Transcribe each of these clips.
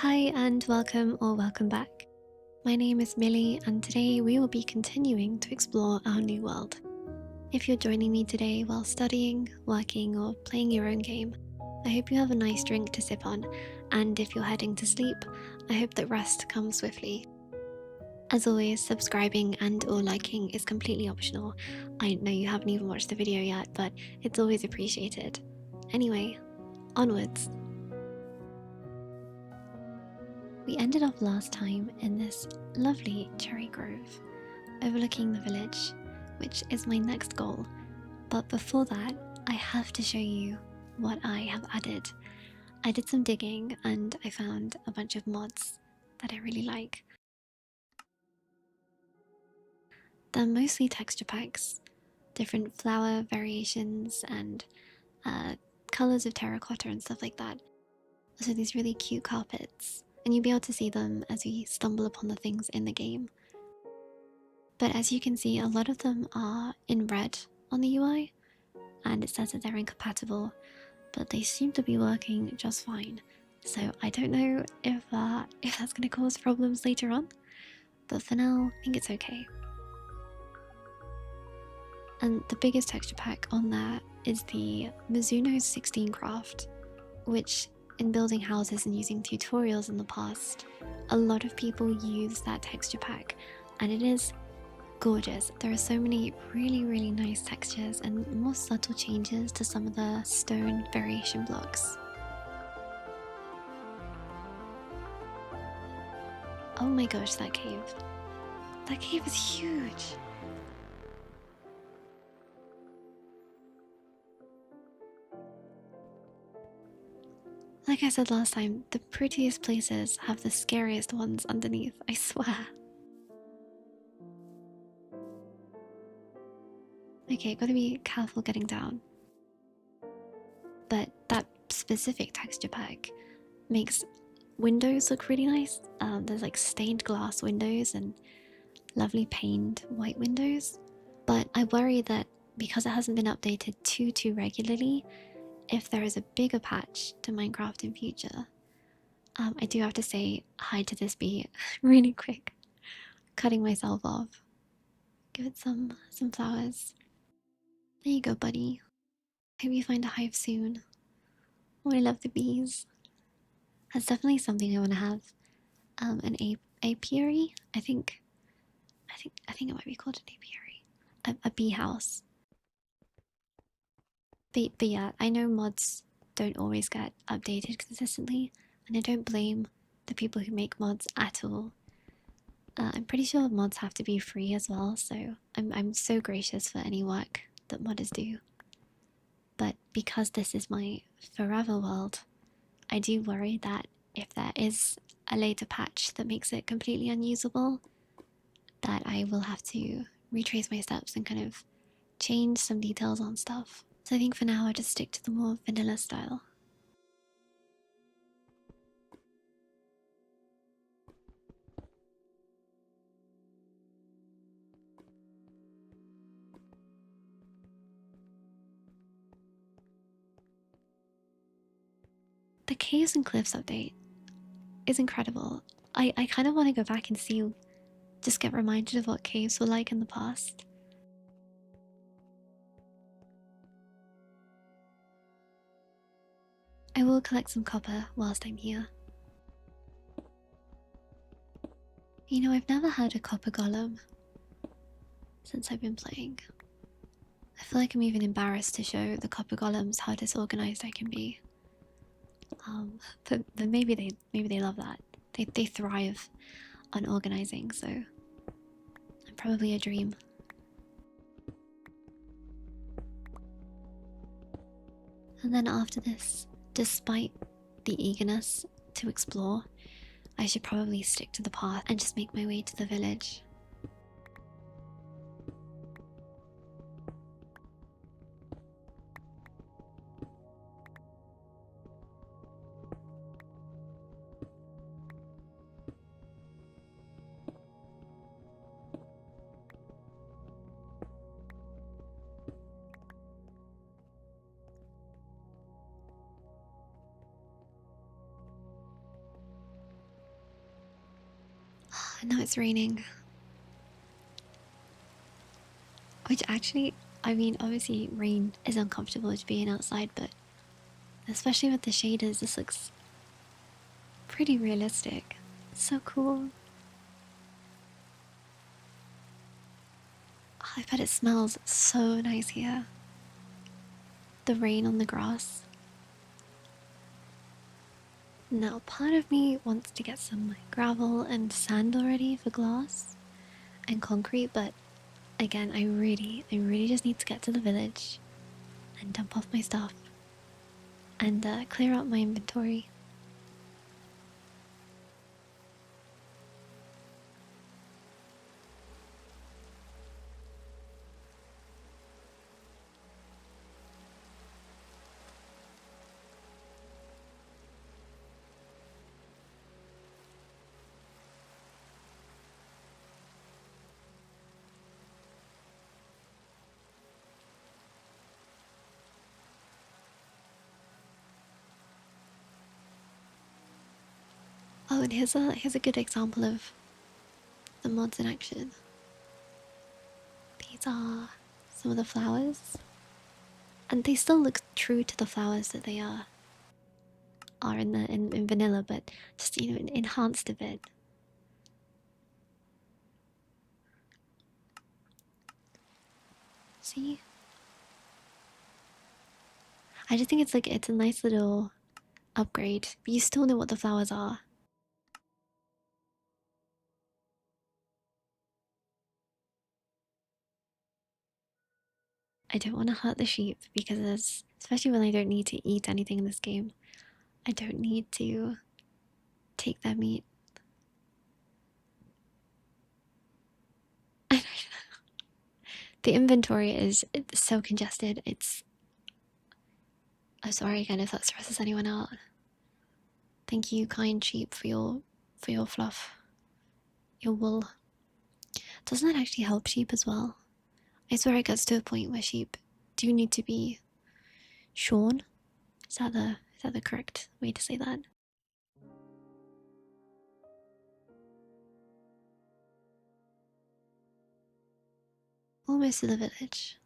Hi and welcome or welcome back. My name is Millie and today we will be continuing to explore our new world. If you're joining me today while studying, working or playing your own game, I hope you have a nice drink to sip on, and if you're heading to sleep, I hope that rest comes swiftly. As always, subscribing and or liking is completely optional. I know you haven't even watched the video yet, but it's always appreciated. Anyway, onwards. We ended off last time in this lovely cherry grove overlooking the village, which is my next goal. But before that, I have to show you what I have added. I did some digging and I found a bunch of mods that I really like. They're mostly texture packs, different flower variations and colors of terracotta and stuff like that. So these really cute carpets, and you'll be able to see them as we stumble upon the things in the game. But as you can see, a lot of them are in red on the UI, and it says that they're incompatible, but they seem to be working just fine. So I don't know if that's going to cause problems later on, but for now, I think it's okay. And the biggest texture pack on there is the Mizuno 16 Craft, which in building houses and using tutorials in the past, a lot of people use that texture pack, and it is gorgeous. There are so many really nice textures and more subtle changes to some of the stone variation blocks. Oh my gosh, that cave. That cave is huge. Like I said last time, the prettiest places have the scariest ones underneath, I swear. Okay, gotta be careful getting down. But that specific texture pack makes windows look really nice. There's like stained glass windows and lovely paned white windows. But I worry that because it hasn't been updated too regularly, if there is a bigger patch to Minecraft in future, I do have to say hi to this bee really quick. Cutting myself off. Give it some flowers. There you go, buddy. Hope you find a hive soon. Oh, I love the bees. That's definitely something I want to have. An apiary. I think it might be called an apiary. A bee house. But yeah, I know mods don't always get updated consistently, and I don't blame the people who make mods at all. I'm pretty sure mods have to be free as well, so I'm so gracious for any work that modders do. But because this is my forever world, I do worry that if there is a later patch that makes it completely unusable, that I will have to retrace my steps and kind of change some details on stuff. So I think for now I'll just stick to the more vanilla style. The Caves and Cliffs update is incredible. I kind of want to go back and see, just get reminded of what caves were like in the past. I will collect some copper whilst I'm here. You know, I've never had a copper golem since I've been playing. I feel like I'm even embarrassed to show the copper golems how disorganized I can be. But maybe they love that. They thrive on organizing, so I'm probably a dream. And then after this, despite the eagerness to explore, I should probably stick to the path and just make my way to the village. now it's raining. Which actually, I mean, obviously rain is uncomfortable to being outside, but especially with the shaders, this looks pretty realistic. It's so cool. Oh, I bet it smells so nice here. The rain on the grass. Now, part of me wants to get some gravel and sand already for glass and concrete, but again, I really just need to get to the village and dump off my stuff and clear out my inventory. Oh, and here's a good example of the mods in action. These are some of the flowers, and they still look true to the flowers that they are in vanilla, but just enhanced a bit. See, I just think it's a nice little upgrade, but you still know what the flowers are. I don't want to hurt the sheep because especially when I don't need to eat anything in this game, I don't need to take their meat. The inventory is so congested. I'm sorry again if that stresses anyone out. Thank you, kind sheep, for your fluff, your wool. Doesn't that actually help sheep as well? I swear it gets to a point where sheep do need to be shorn. Is that the correct way to say that? Almost to the village.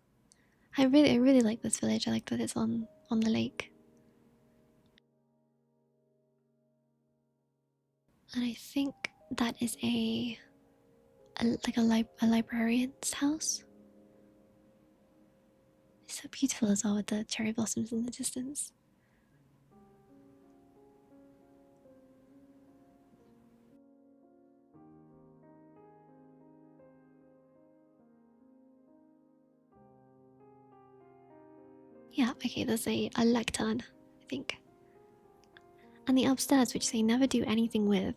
I really like this village. I like that it's on the lake. And I think that is a librarian's house. It's so beautiful as well with the cherry blossoms in the distance. Yeah, okay, there's a lectern, I think. And the upstairs, which they never do anything with.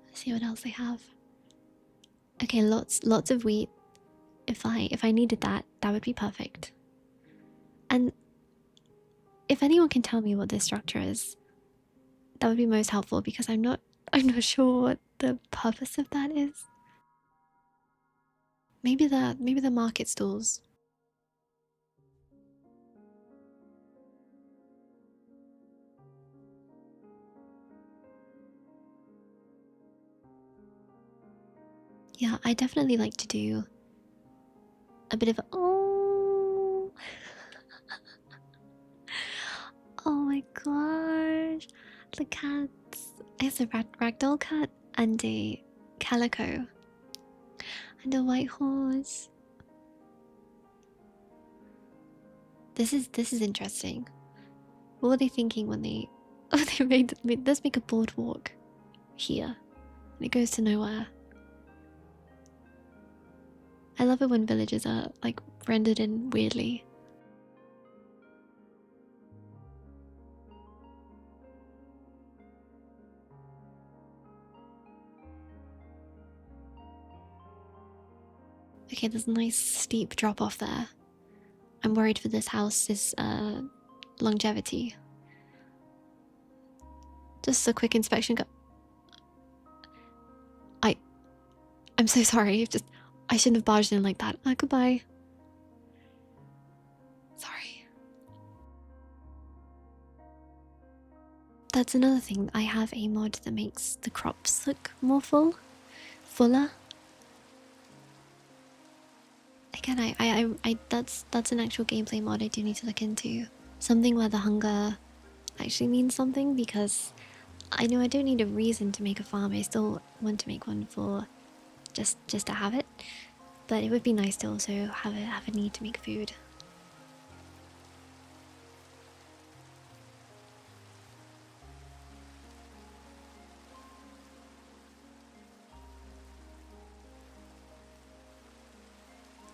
Let's see what else they have. Okay, lots of wheat. If I needed that, that would be perfect. And if anyone can tell me what this structure is, that would be most helpful because I'm not sure what the purpose of that is. Maybe the market stalls. Yeah, I definitely like to do a bit of oh oh my gosh, the cats. It's a ragdoll cat and a calico and a white horse. This is interesting. What were they thinking when they oh they made let's make a boardwalk here and it goes to nowhere. I love it when villages are like rendered in weirdly. Okay, there's a nice steep drop off there. I'm worried for this house's longevity. Just a quick inspection. I'm so sorry. I shouldn't have barged in like that. Goodbye. Sorry. that's another thing. I have a mod that makes the crops look more fuller. Again, that's an actual gameplay mod I do need to look into. Something where the hunger actually means something, because I know I don't need a reason to make a farm. I still want to make one for just to have it, but it would be nice to also have a need to make food.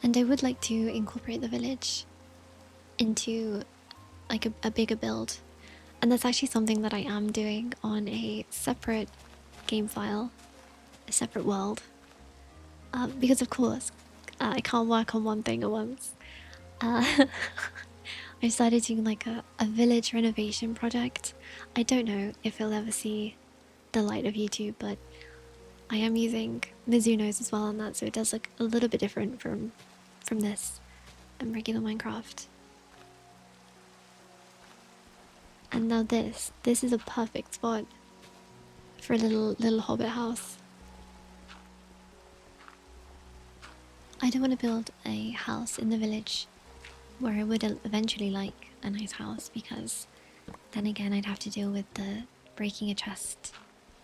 And I would like to incorporate the village into like a bigger build. And that's actually something that I am doing on a separate game file, a separate world. Because of course, I can't work on one thing at once. I started doing like a village renovation project. I don't know if it'll ever see the light of YouTube, but I am using Mizuno's as well on that, so it does look a little bit different from this and regular Minecraft. And now this is a perfect spot for a little hobbit house. I do want to build a house in the village where I would eventually like a nice house, because then again I'd have to deal with the breaking a chest,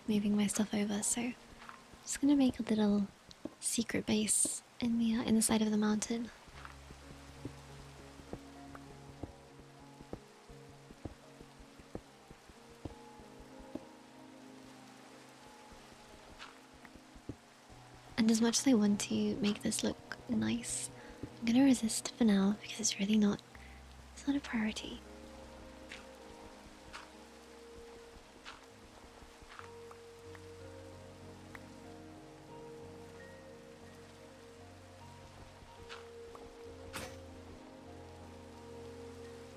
moving my stuff over. So I'm just gonna make a little secret base in the side of the mountain. And as much as I want to make this look nice, I'm gonna resist for now because it's really not, it's not a priority.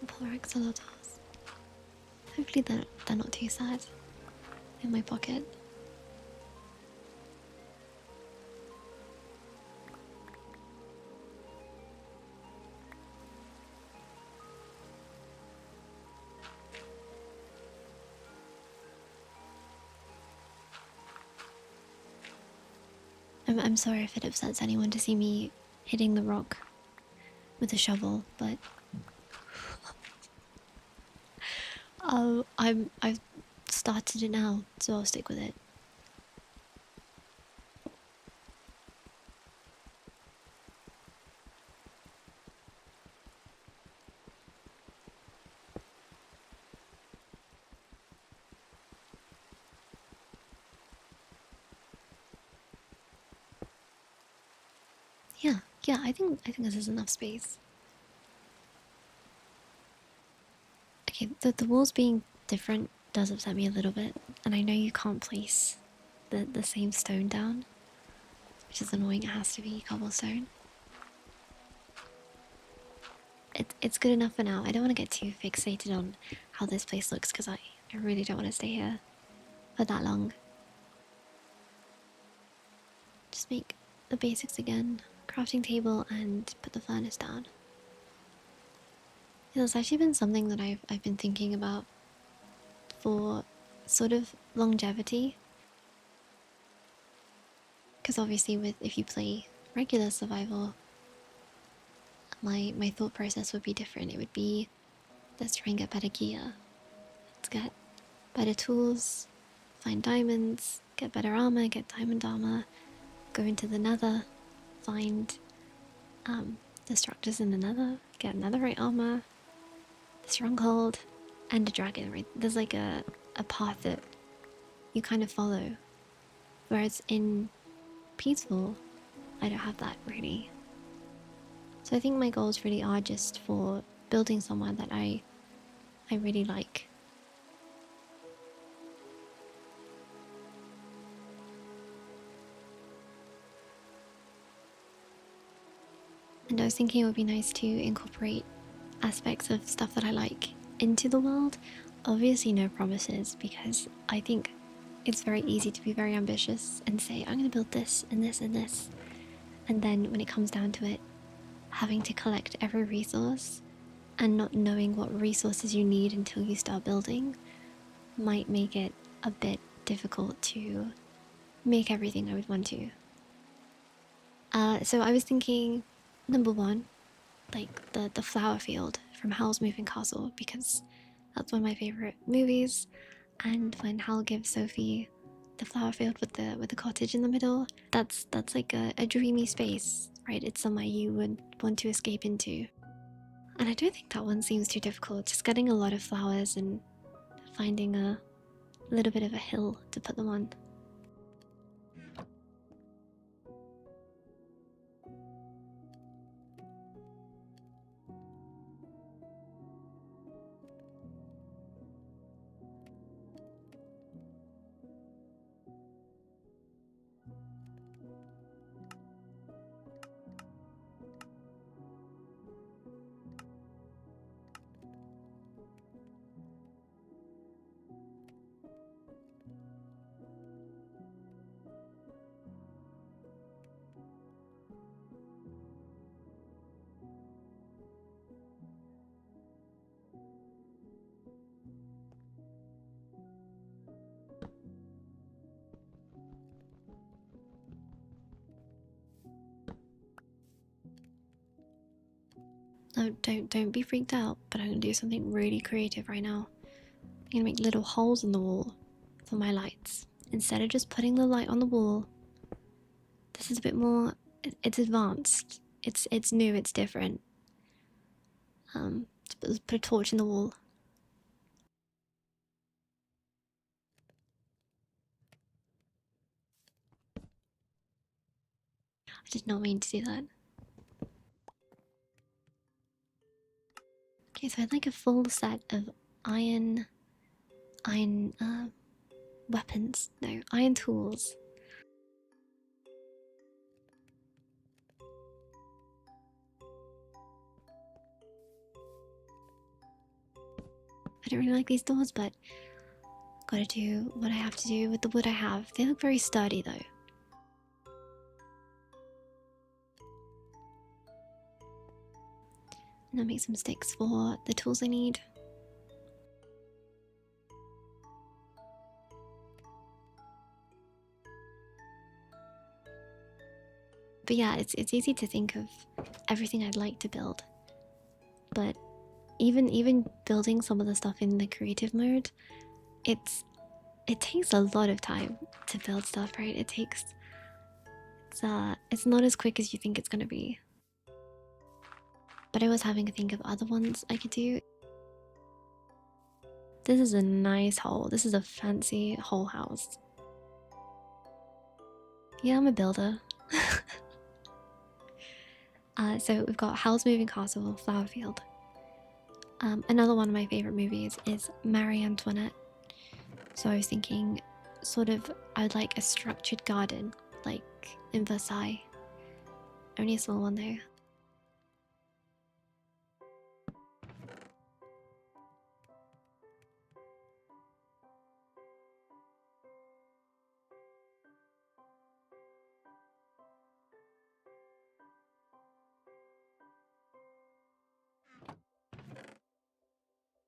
Poor axolotls. Hopefully they're not too sad in my pocket. I'm sorry if it upsets anyone to see me hitting the rock with a shovel, but I've started it now, so I'll stick with it. Yeah, I think this is enough space. Okay, the walls being different does upset me a little bit, and I know you can't place the same stone down, which is annoying. It has to be cobblestone. It's good enough for now. I don't want to get too fixated on how this place looks, because I really don't want to stay here for that long. Just make the basics again. Crafting table and put the furnace down. Yeah, that's actually been something that I've been thinking about for sort of longevity. Because obviously if you play regular survival, my thought process would be different. It would be, let's try and get better gear. Let's get better tools, find diamonds, get better armor, get diamond armor, go into the nether, find the structures in the nether, get netherite armor, the stronghold, and a dragon, right? There's like a path that you kind of follow. Whereas in peaceful, I don't have that really. So I think my goals really are just for building somewhere that I really like. And I was thinking it would be nice to incorporate aspects of stuff that I like into the world. Obviously no promises, because I think it's very easy to be very ambitious and say, I'm going to build this and this and this. And then when it comes down to it, having to collect every resource and not knowing what resources you need until you start building might make it a bit difficult to make everything I would want to. So I was thinking, number one, like the flower field from Howl's Moving Castle, because that's one of my favorite movies. And when Hal gives Sophie the flower field with the cottage in the middle, that's like a dreamy space, right? It's somewhere you would want to escape into. And I don't think that one seems too difficult. Just getting a lot of flowers and finding a little bit of a hill to put them on. No, don't be freaked out, but I'm gonna do something really creative right now. I'm gonna make little holes in the wall for my lights. Instead of just putting the light on the wall, this is a bit more, it's advanced. It's new, it's different. Put a torch in the wall. I did not mean to do that. Okay, so I'd like a full set of iron weapons. No, iron tools. I don't really like these doors, but gotta do what I have to do with the wood I have. They look very sturdy though. And I'll make some sticks for the tools I need. But yeah, it's easy to think of everything I'd like to build. But even building some of the stuff in the creative mode, it takes a lot of time to build stuff, right? It's not as quick as you think it's gonna be. But I was having to think of other ones I could do. This is a nice hole. This is a fancy whole house. Yeah, I'm a builder. So we've got Howl's Moving Castle, Flowerfield. Another one of my favorite movies is Marie Antoinette. So I was thinking, sort of, I would like a structured garden, like in Versailles. Only a small one though.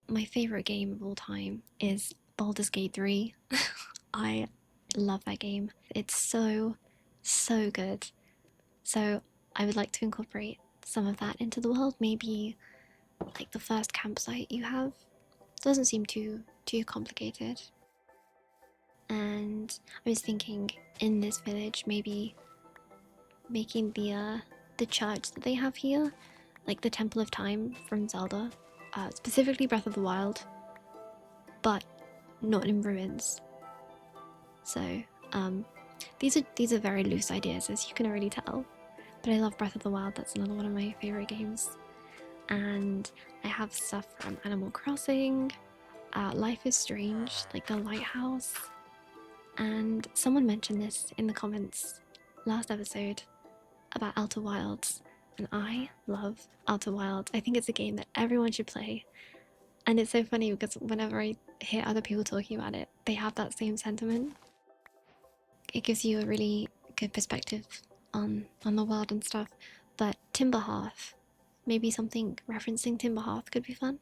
My favorite game of all time is Baldur's Gate 3. I love that game. It's so good. So I would like to incorporate some of that into the world. Maybe like the first campsite you have. Doesn't seem too complicated. And I was thinking in this village, maybe making the church that they have here, like the Temple of Time from Zelda, specifically Breath of the Wild, but not in ruins. So these are very loose ideas, as you can already tell. But I love Breath of the Wild. That's another one of my favorite games. And I have stuff from Animal Crossing, Life is Strange, like the lighthouse. And someone mentioned this in the comments last episode about Outer Wilds, and I love Outer Wilds. I think it's a game that everyone should play. And it's so funny because whenever I hear other people talking about it, they have that same sentiment. It gives you a really good perspective on the world and stuff. But Timber Hearth, maybe something referencing Timber Hearth could be fun.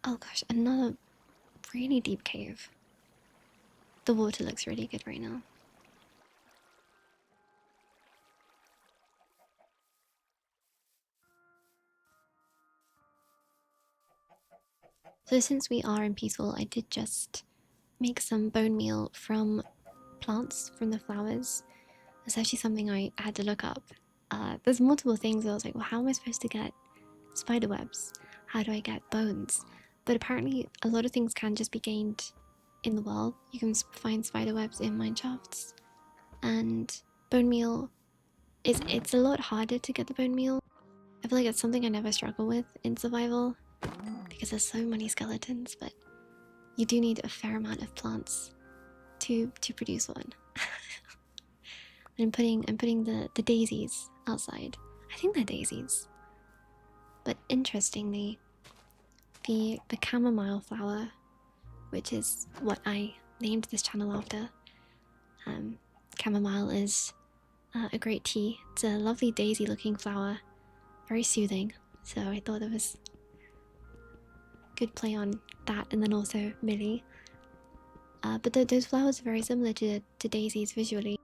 Oh gosh, another really deep cave. The water looks really good right now. So since we are in peaceful, I did just make some bone meal from plants, from the flowers. That's actually something I had to look up. There's multiple things I was like, well, how am I supposed to get spider webs? How do I get bones? But apparently a lot of things can just be gained in the world. You can find spider webs in mine shafts. And bone meal it's a lot harder to get the bone meal. I feel like it's something I never struggle with in survival because there's so many skeletons, but you do need a fair amount of plants to produce one. And I'm putting the daisies outside. I think they're daisies. But interestingly, the chamomile flower, which is what I named this channel after. Chamomile is a great tea. It's a lovely daisy looking flower, very soothing. So I thought it was good play on that, and then also Millie. But those flowers are very similar to daisies visually.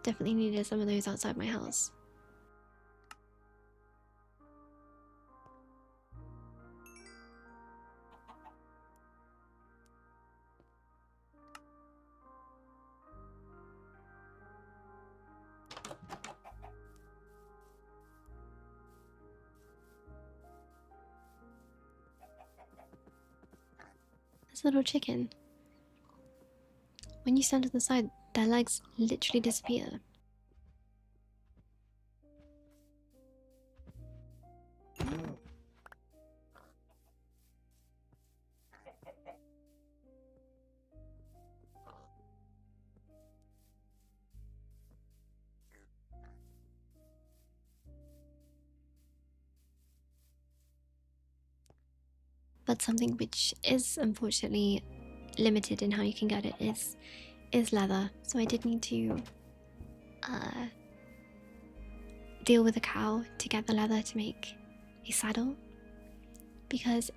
Definitely needed some of those outside my house. This little chicken. When you stand to the side, their legs literally disappear. But something which is unfortunately limited in how you can get it is leather. So I did need to deal with a cow to get the leather to make a saddle, because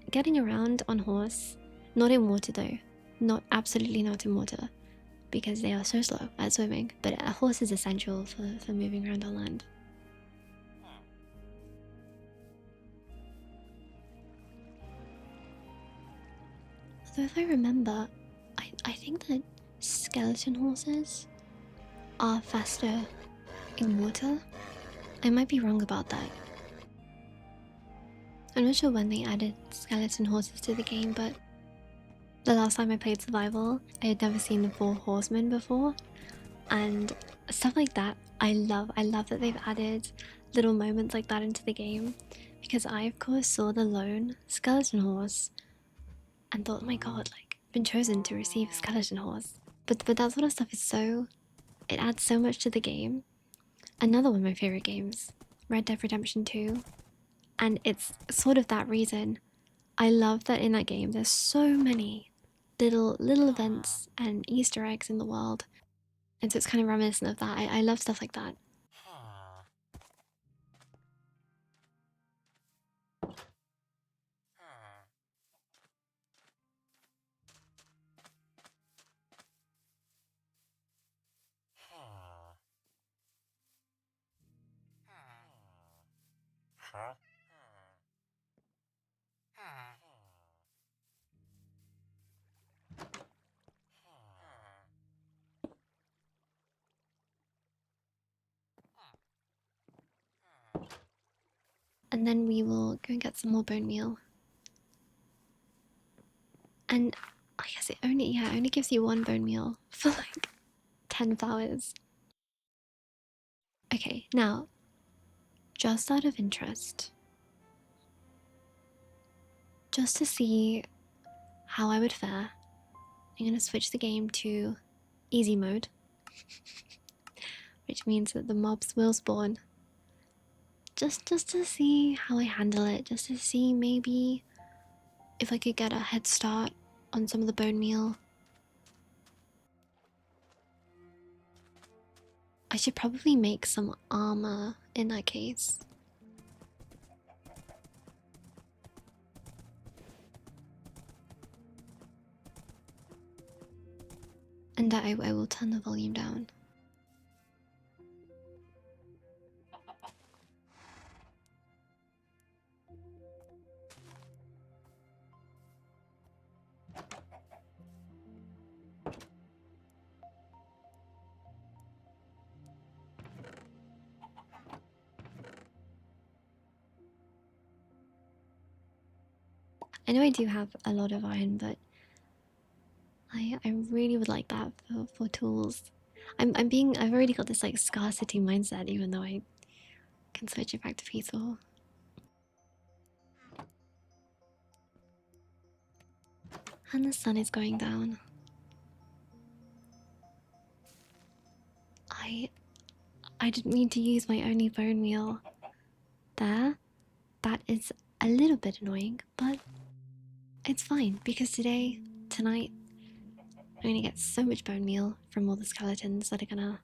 getting around on horse, not in water though, not absolutely not in water, because they are so slow at swimming, but a horse is essential for moving around on land. Although if I remember, I think that skeleton horses are faster in water. I might be wrong about that. I'm not sure when they added skeleton horses to the game, but the last time I played survival, I had never seen the 4 horsemen before, and stuff like that I love. I love that they've added little moments like that into the game, because I of course saw the lone skeleton horse and thought, oh my god, like, been chosen to receive a skeleton horse. But that sort of stuff is so, it adds so much to the game. Another one of my favorite games, Red Dead Redemption 2, and it's sort of that reason. I love that in that game there's so many little events and Easter eggs in the world, and so it's kind of reminiscent of that. I love stuff like that. And then we will go and get some more bone meal. And I guess it only gives you 1 bone meal for like 10 flowers. Okay, now, just out of interest, just to see how I would fare, I'm gonna switch the game to easy mode, which means that the mobs will spawn. Just to see how I handle it, just to see maybe if I could get a head start on some of the bone meal. I should probably make some armor in that case. And I will turn the volume down. I know I do have a lot of iron, but I really would like that for tools. I've already got this like scarcity mindset, even though I can switch it back to peaceful. And the sun is going down. I didn't mean to use my only bone meal there. That is a little bit annoying, but it's fine because tonight, I'm gonna get so much bone meal from all the skeletons that are gonna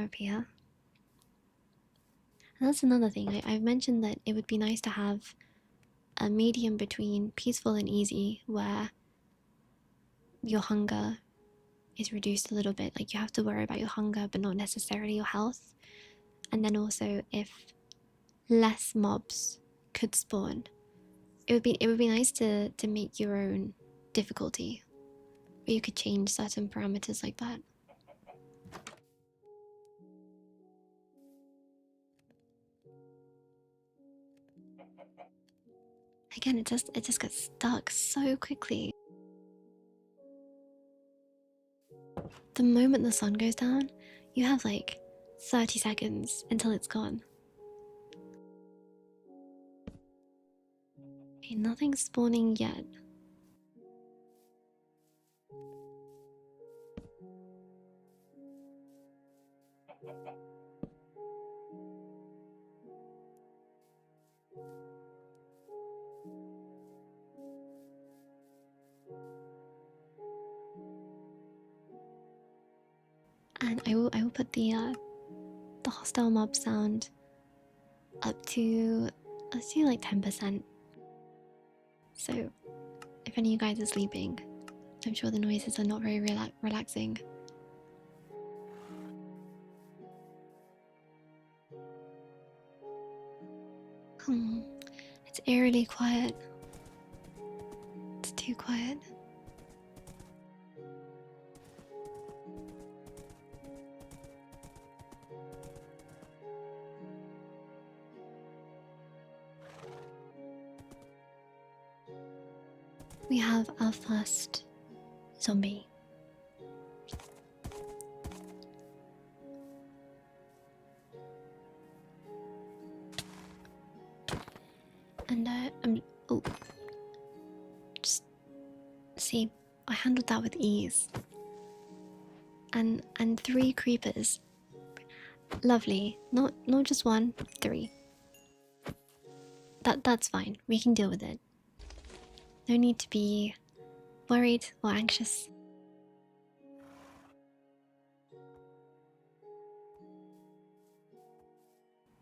appear. And that's another thing. I've mentioned that it would be nice to have a medium between peaceful and easy, where your hunger is reduced a little bit. Like you have to worry about your hunger, but not necessarily your health. And then also, if less mobs could spawn, it would be nice to make your own difficulty, where you could change certain parameters like that. Again, it just gets stuck so quickly. The moment the sun goes down, you have like 30 seconds until it's gone. Okay, nothing's spawning yet. And I will put the hostile mob sound up to, let's do like 10%. So if any of you guys are sleeping, I'm sure the noises are not very relaxing. It's eerily quiet. It's too quiet. We have our first zombie. And just see, I handled that with ease. And 3 creepers. Lovely. Not just 1, 3. That's fine. We can deal with it. No need to be worried or anxious.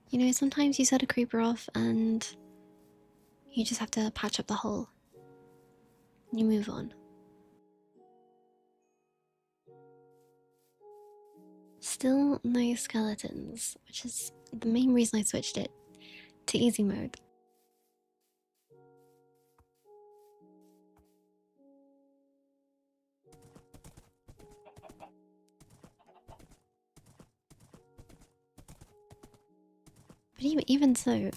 You know, sometimes you set a creeper off and you just have to patch up the hole. You move on. Still no skeletons, which is the main reason I switched it to easy mode. But even so,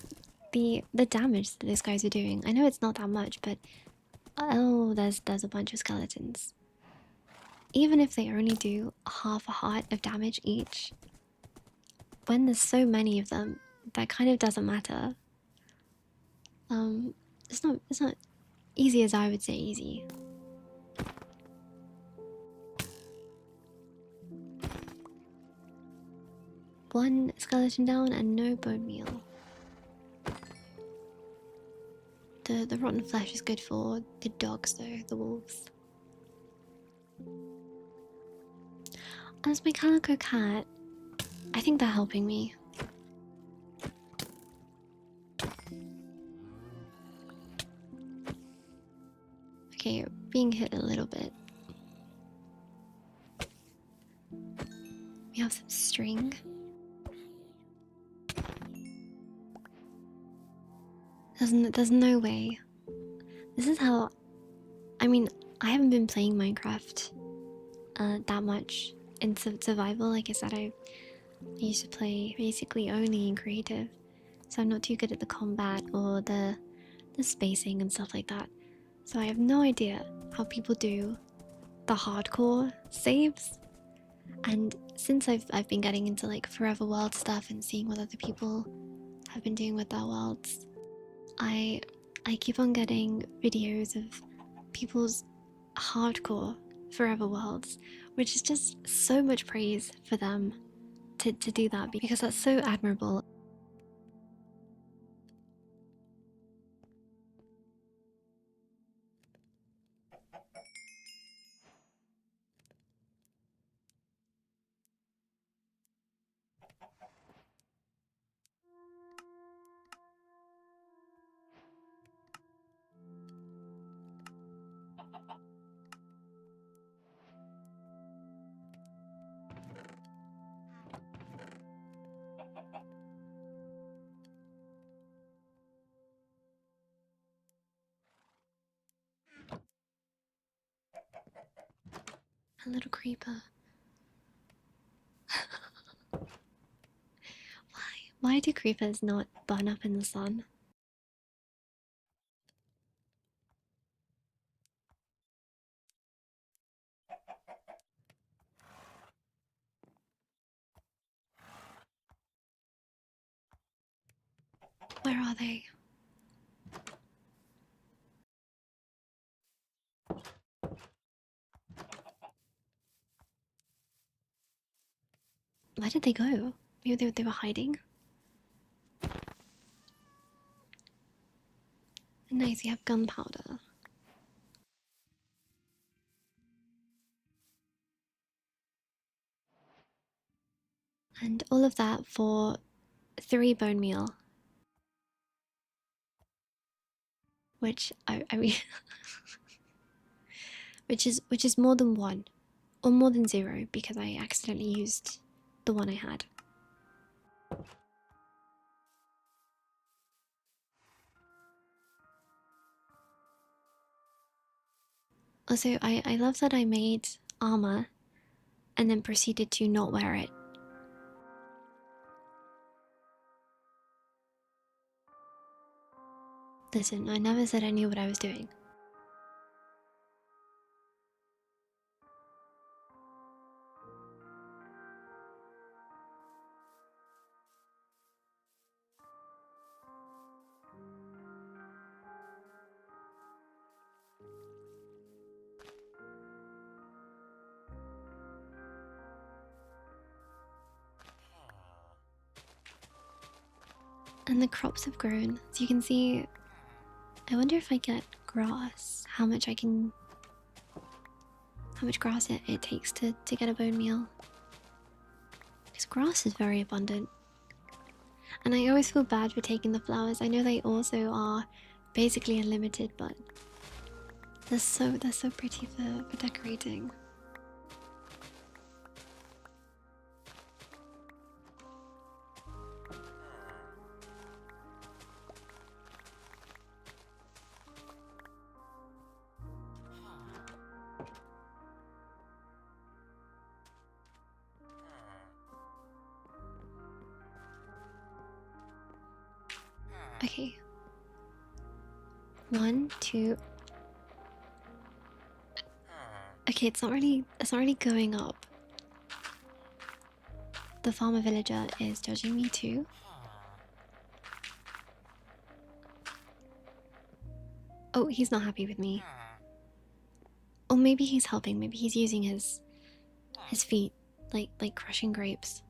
the damage that these guys are doing, I know it's not that much, but oh, there's a bunch of skeletons. Even if they only do half a heart of damage each, when there's so many of them, that kind of doesn't matter. It's not easy as I would say easy. One skeleton down and no bone meal. The rotten flesh is good for the dogs though, the wolves. As my calico cat, I think they're helping me. Okay, being hit a little bit. We have some string. There's no way. This is how... I mean, I haven't been playing Minecraft that much in survival. Like I said, I used to play basically only in creative. So I'm not too good at the combat or the spacing and stuff like that. So I have no idea how people do the hardcore saves. And since I've been getting into like Forever World stuff and seeing what other people have been doing with their worlds, I keep on getting videos of people's hardcore Forever Worlds, which is just so much praise for them to do that, because that's so admirable. A little creeper. Why do creepers not burn up in the sun? Where are they? Where did they go? Maybe they were hiding? Nice, you have gunpowder. And all of that for 3 bone meal. Which I mean which is more than 1. Or more than 0, because I accidentally used the one I had. Also, I love that I made armor and then proceeded to not wear it. Listen, I never said I knew what I was doing. And the crops have grown. So you can see, I wonder if I get grass, how much grass it takes to get a bone meal. Because grass is very abundant. And I always feel bad for taking the flowers. I know they also are basically unlimited, but they're so pretty for decorating. Okay. 1, 2. Okay, it's not really going up. The farmer villager is judging me too. Oh, he's not happy with me. Or maybe he's helping. Maybe he's using his feet, like crushing grapes.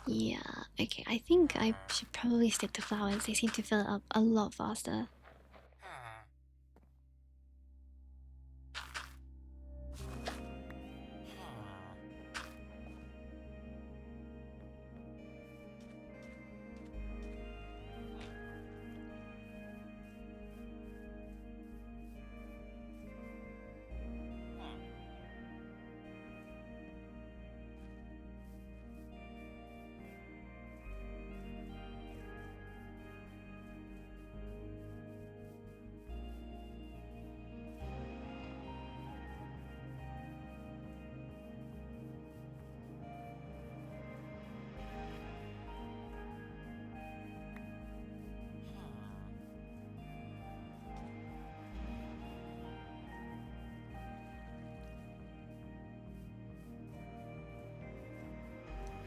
Yeah, okay. I think I should probably stick to flowers. They seem to fill it up a lot faster.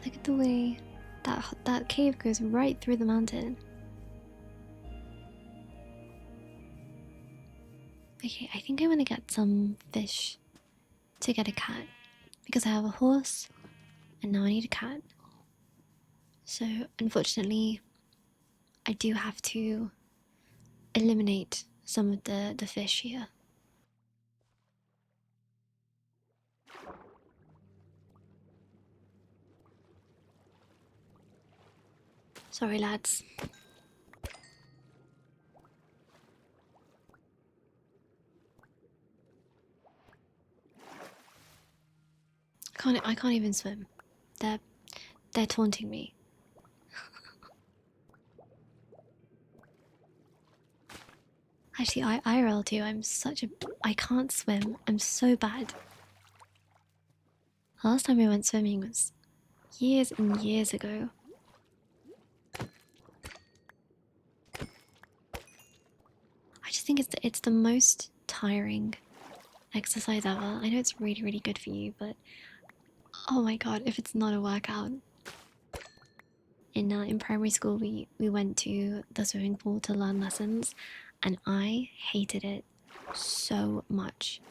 Look at the way that cave goes right through the mountain. Okay, I think I want to get some fish to get a cat because I have a horse and now I need a cat. So unfortunately, I do have to eliminate some of the fish here. Sorry, lads. I can't even swim. They're taunting me. Actually, IRL too. I can't swim. I'm so bad. Last time I went swimming was years and years ago. I just think it's the most tiring exercise ever. I know it's really, really good for you, but oh my god, if it's not a workout. In primary school, we went to the swimming pool to learn lessons, and I hated it so much.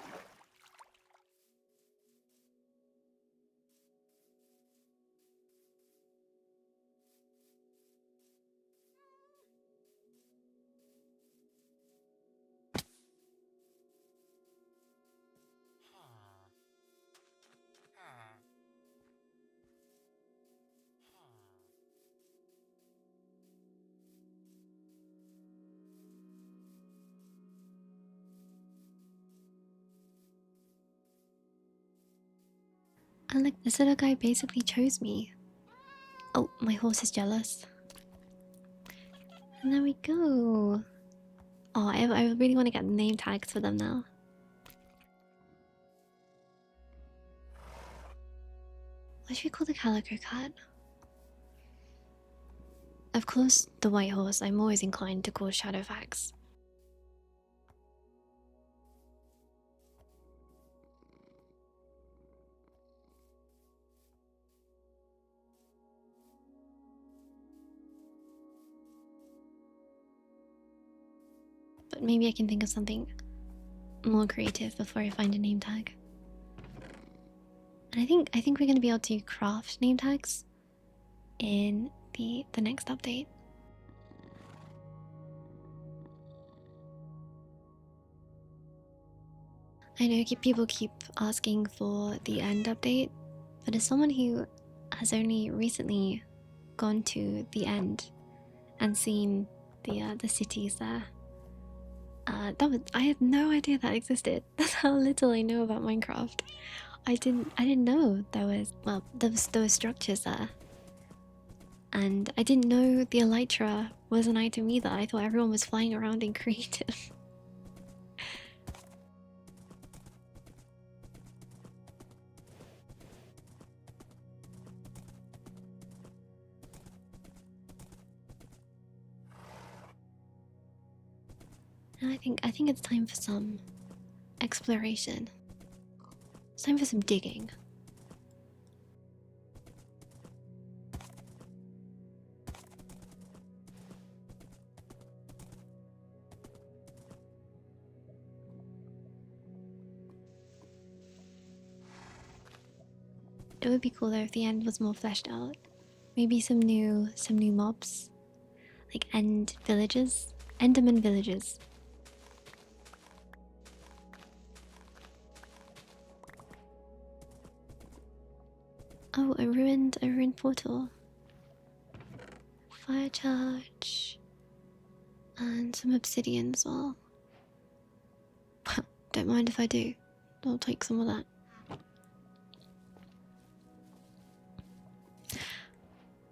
And like this little guy basically chose me. Oh, my horse is jealous. And there we go. Oh, I really want to get name tags for them now. What should we call the calico cat? Of course, the white horse I'm always inclined to call Shadowfax. But maybe I can think of something more creative before I find a name tag. And I think we're gonna be able to craft name tags in the next update. I know people keep asking for the end update, but as someone who has only recently gone to the end and seen the cities there, I had no idea that existed. That's how little I know about Minecraft. I didn't know there was structures there. And I didn't know the elytra was an item either. I thought everyone was flying around in creative. And I think it's time for some exploration. It's time for some digging. It would be cool though if the end was more fleshed out. Maybe some new mobs. Like end villages. Enderman villages. Oh, a ruined portal. Fire charge. And some obsidian as well. Don't mind if I do. I'll take some of that.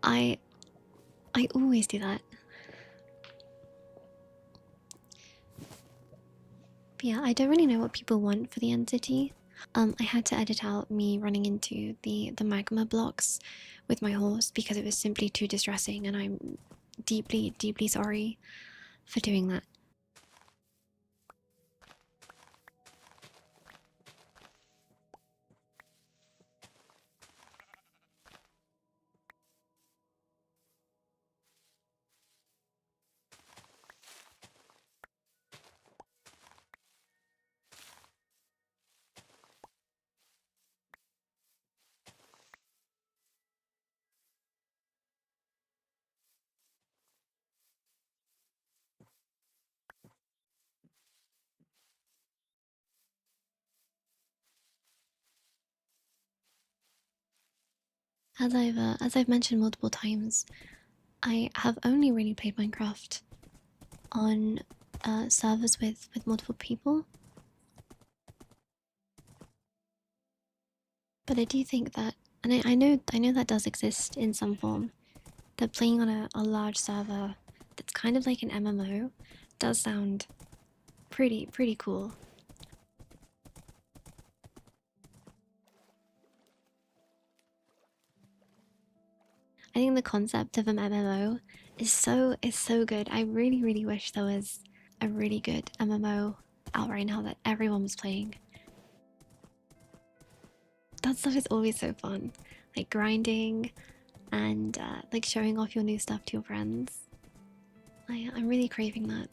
I always do that. But yeah, I don't really know what people want for the end city. I had to edit out me running into the magma blocks with my horse because it was simply too distressing, and I'm deeply, deeply sorry for doing that. As I've mentioned multiple times, I have only really played Minecraft on servers with multiple people. But I do think that, and I know that does exist in some form, that playing on a large server that's kind of like an MMO does sound pretty cool. I think the concept of an MMO is so good. I really wish there was a really good MMO out right now that everyone was playing. That stuff is always so fun, like grinding and like showing off your new stuff to your friends. I'm really craving that.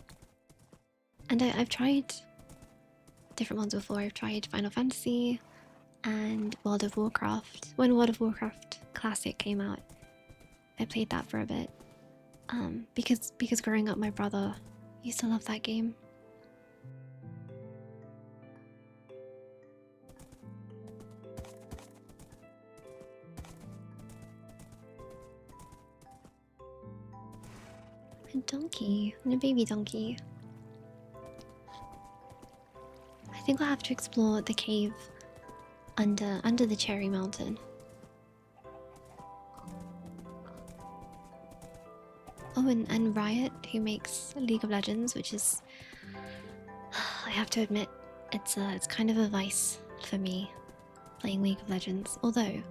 And I've tried different ones before. I've tried Final Fantasy and World of Warcraft. When World of Warcraft Classic came out, I played that for a bit. Because growing up, my brother used to love that game. A donkey, and a baby donkey. I think we'll have to explore the cave under the cherry mountain. Oh, and Riot, who makes League of Legends, which is, I have to admit, it's kind of a vice for me playing League of Legends. Although,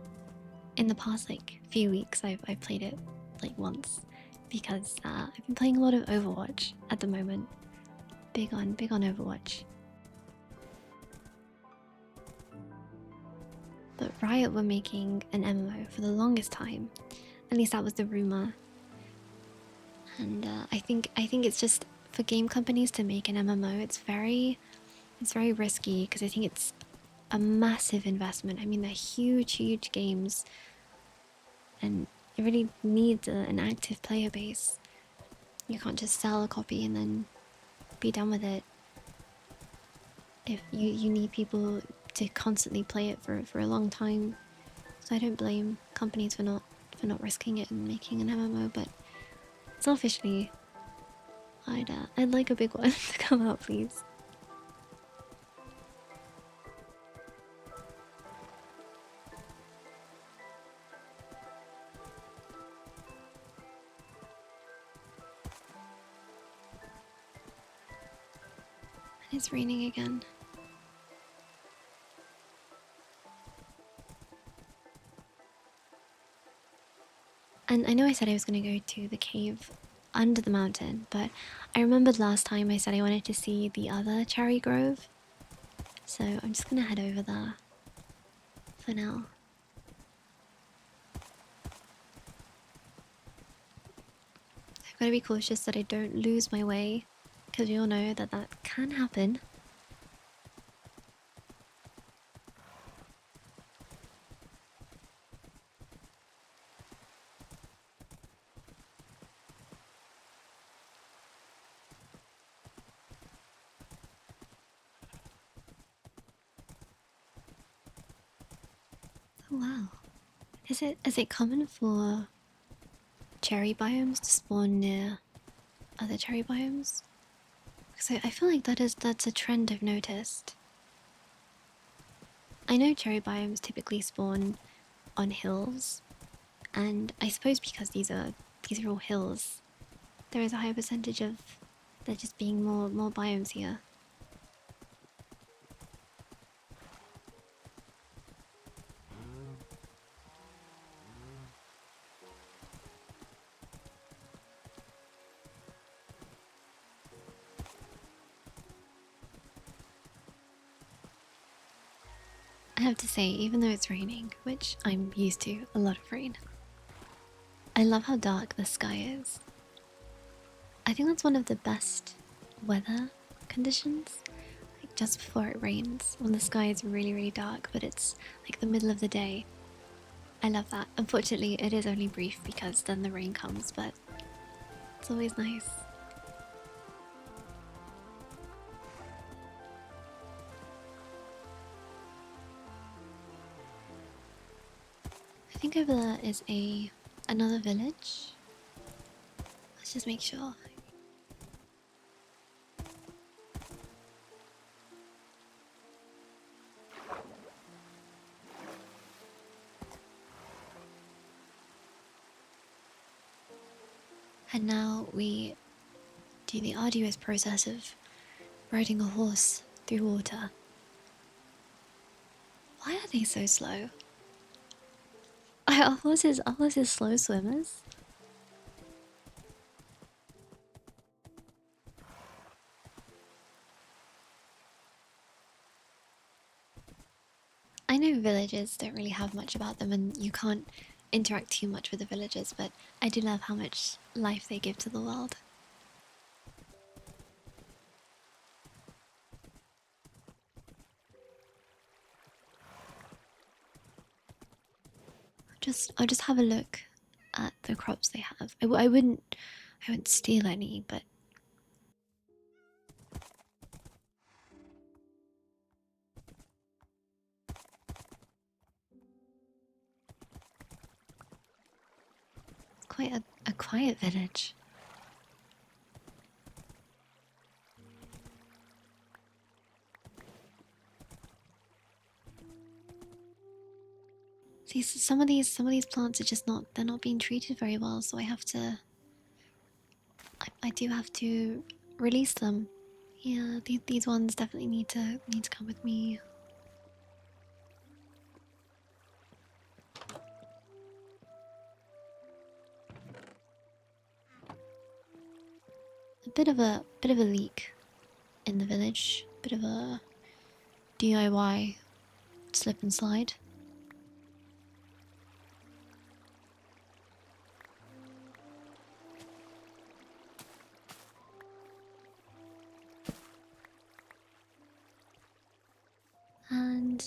in the past like few weeks, I've played it like once because I've been playing a lot of Overwatch at the moment. Big on Overwatch. But Riot were making an MMO for the longest time. At least that was the rumor. And I think it's just for game companies to make an MMO. It's very risky because I think it's a massive investment. I mean, they're huge games, and it really needs an active player base. You can't just sell a copy and then be done with it. If you need people to constantly play it for a long time. So I don't blame companies for not risking it and making an MMO, but selfishly, I'd like a big one to come out, please. And it's raining again. And I know I said I was going to go to the cave under the mountain, but I remembered last time I said I wanted to see the other cherry grove. So I'm just going to head over there for now. I've got to be cautious that I don't lose my way, because we all know that that can happen. Oh wow. Is it common for cherry biomes to spawn near other cherry biomes? Because I feel like that's a trend I've noticed. I know cherry biomes typically spawn on hills, and I suppose because these are all hills, there is a higher percentage of there just being more biomes here. I have to say, even though it's raining, which I'm used to a lot of rain, I love how dark the sky is. I think that's one of the best weather conditions. Like just before it rains, when the sky is really dark, but it's like the middle of the day. I love that. Unfortunately, it is only brief because then the rain comes, but it's always nice. I think over there is another village. Let's just make sure. And now we do the arduous process of riding a horse through water. Why are they so slow? Are horses slow swimmers? I know villages don't really have much about them and you can't interact too much with the villagers, but I do love how much life they give to the world. I'll just have a look at the crops they have. I wouldn't steal any, but it's quite a quiet village. See, some of these plants are just they're not being treated very well, so I have to I do have to release them. Yeah, these ones definitely need to come with me. A bit of a leak in the village. Bit of a DIY slip and slide. And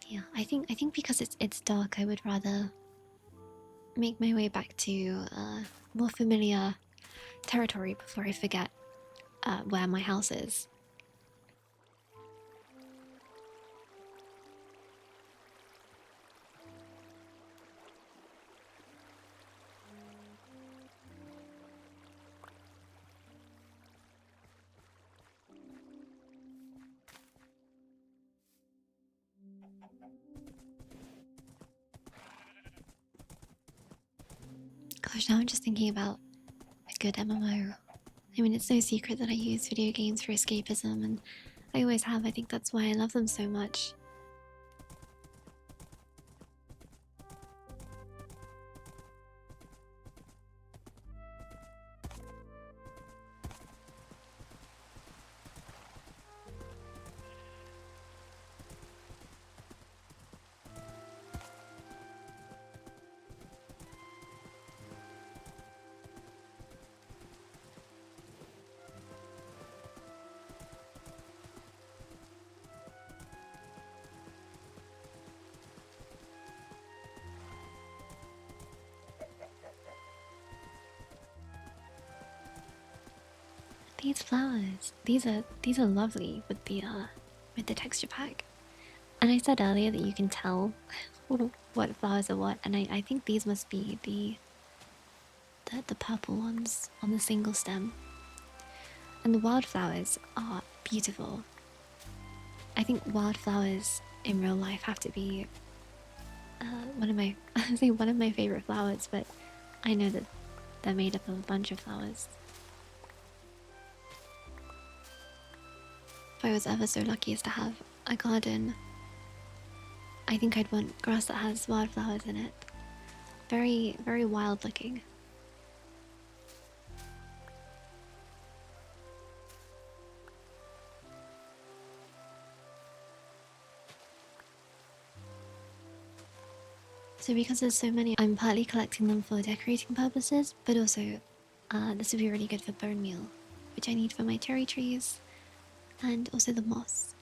yeah, I think because it's dark, I would rather make my way back to more familiar territory before I forget where my house is. Gosh, now I'm just thinking about a good MMO. I mean, it's no secret that I use video games for escapism, and I always have. I think that's why I love them so much. These flowers, these are lovely with the texture pack. And I said earlier that you can tell what flowers are what, and I think these must be the purple ones on the single stem. And the wildflowers are beautiful. I think wildflowers in real life have to be one of my I say one of my favorite flowers, but I know that they're made up of a bunch of flowers. If I was ever so lucky as to have a garden, I think I'd want grass that has wildflowers in it. Very, very wild looking. So because there's so many, I'm partly collecting them for decorating purposes, but also this would be really good for bone meal, which I need for my cherry trees, and also the moss.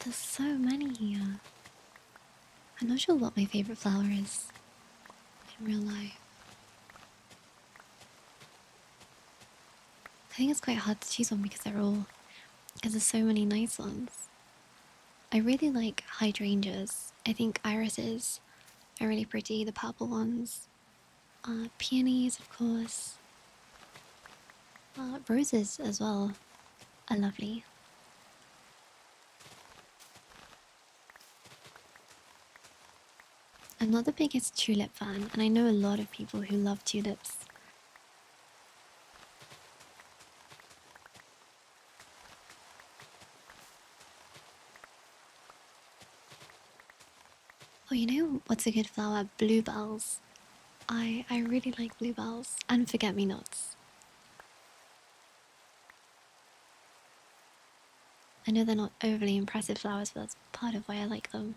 There's so many here. I'm not sure what my favorite flower is in real life. I think it's quite hard to choose one because there's so many nice ones. I really like hydrangeas. I think irises are really pretty, the purple ones. Peonies, of course. Roses as well are lovely. I'm not the biggest tulip fan, and I know a lot of people who love tulips. Oh, you know what's a good flower? Bluebells. I really like bluebells and forget-me-nots. I know they're not overly impressive flowers, but that's part of why I like them.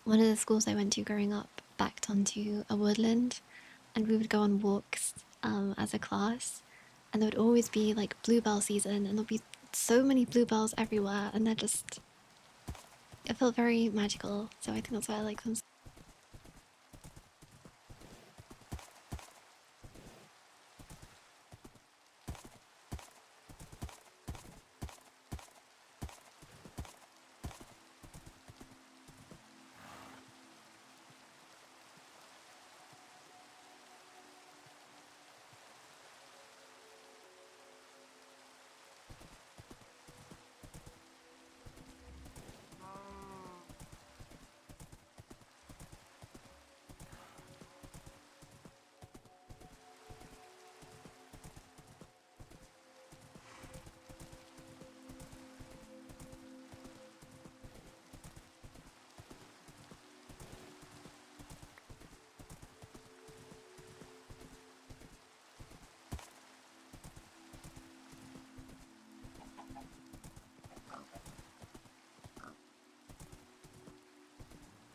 One of the schools I went to growing up backed onto a woodland, and we would go on walks as a class, and there would always be like bluebell season, and there'd be so many bluebells everywhere, and they're just. It felt very magical, so I think that's why I like them.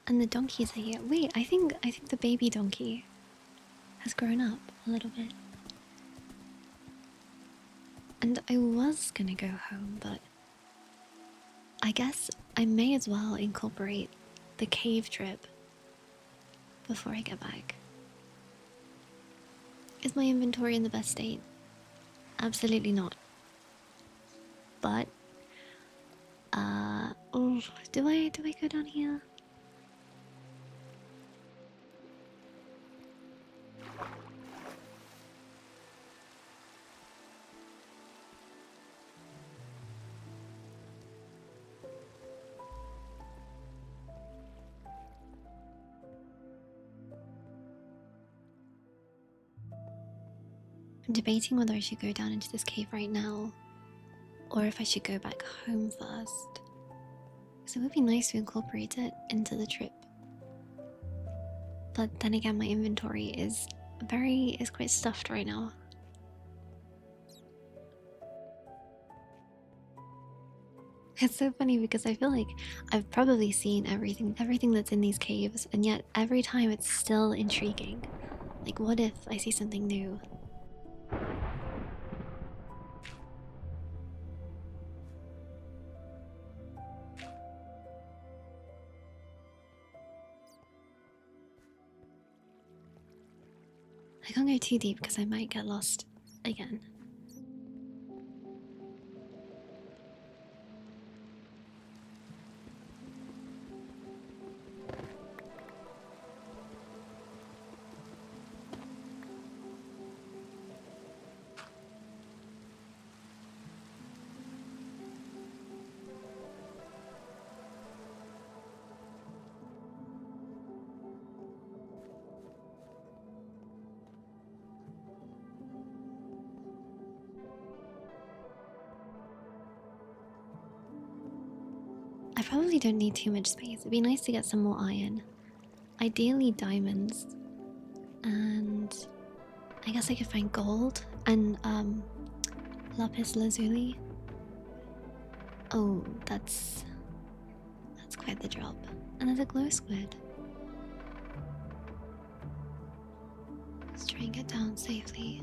And the donkeys are here. Wait, I think the baby donkey has grown up a little bit. And I was gonna go home, but I guess I may as well incorporate the cave trip before I get back. Is my inventory in the best state? Absolutely not. But oh, do I go down here? I'm debating whether I should go down into this cave right now or if I should go back home first. Because it would be nice to incorporate it into the trip. But then again, my inventory is quite stuffed right now. It's so funny because I feel like I've probably seen everything that's in these caves, and yet every time it's still intriguing. Like, what if I see something new? I can't go too deep because I might get lost again. I probably don't need too much space. It'd be nice to get some more iron. Ideally diamonds. And I guess I could find gold and lapis lazuli. Oh, that's quite the drop. And there's a glow squid. Let's try and get down safely.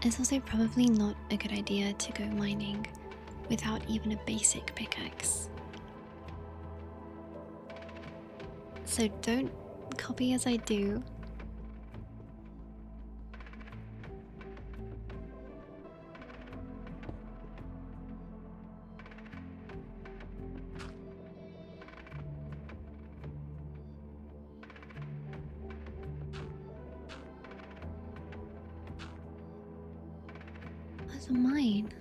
It's also probably not a good idea to go mining without even a basic pickaxe. So don't copy as I do. What's a mine?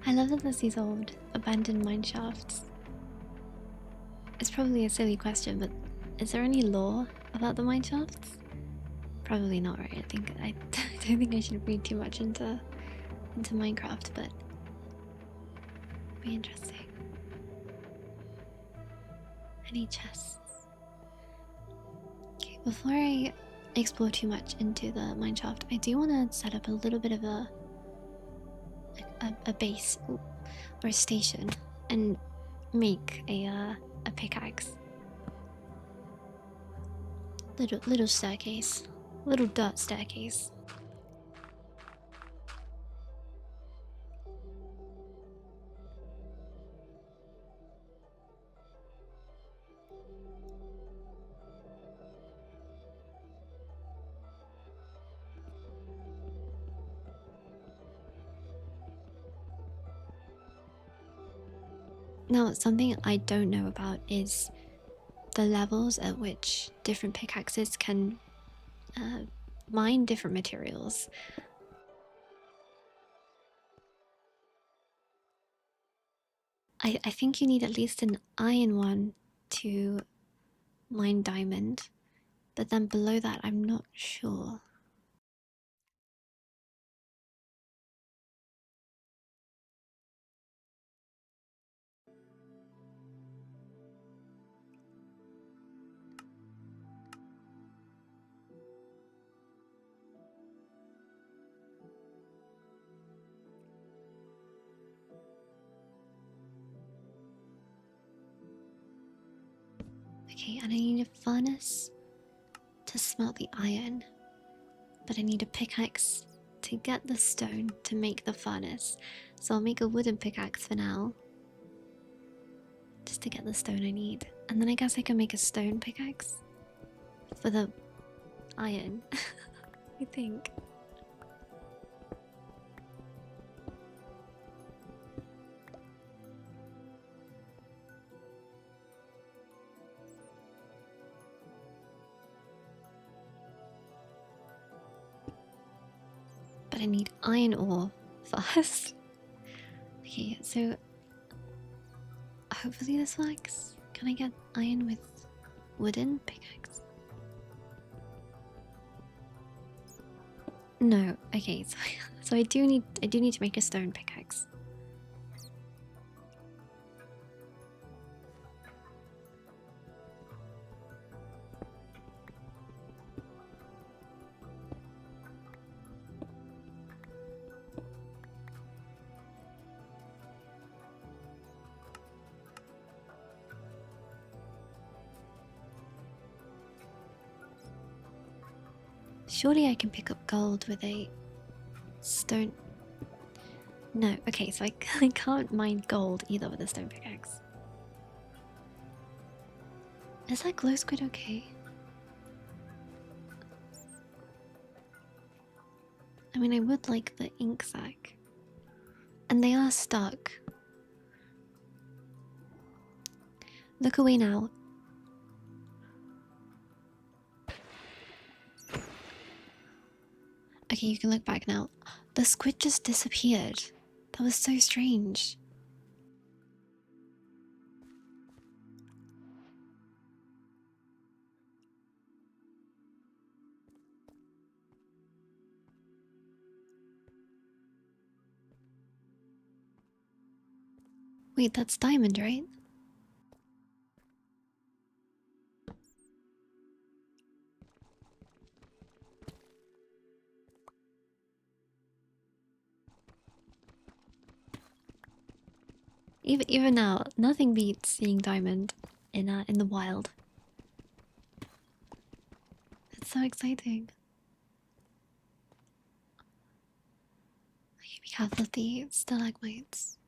I love that there's these old abandoned mine shafts. It's probably a silly question, but is there any lore about the mine shafts? Probably not, right? I don't think I should read too much into Minecraft, but it'd be interesting. Any chests? Okay, before I explore too much into the mine shaft, I do want to set up a little bit of a base or a station and make a pickaxe. Little staircase, little dirt staircase. Now, something I don't know about is the levels at which different pickaxes can mine different materials. I think you need at least an iron one to mine diamond, but then below that, I'm not sure. Okay, and I need a furnace to smelt the iron, but I need a pickaxe to get the stone to make the furnace. So I'll make a wooden pickaxe for now, just to get the stone I need. And then I guess I can make a stone pickaxe for the iron, I think. But I need iron ore first. Okay, so hopefully this works. Can I get iron with wooden pickaxe? No. Okay, so I do need to make a stone pickaxe. Surely I can pick up gold with a stone. No, okay, so I can't mine gold either with a stone pickaxe. Is that glow squid okay? I mean, I would like the ink sac. And they are stuck. Look away now. Okay, you can look back now. The squid just disappeared. That was so strange. Wait, that's diamond, right? Even now, nothing beats seeing diamond in the wild. so exciting. Okay, be careful of the stalagmites.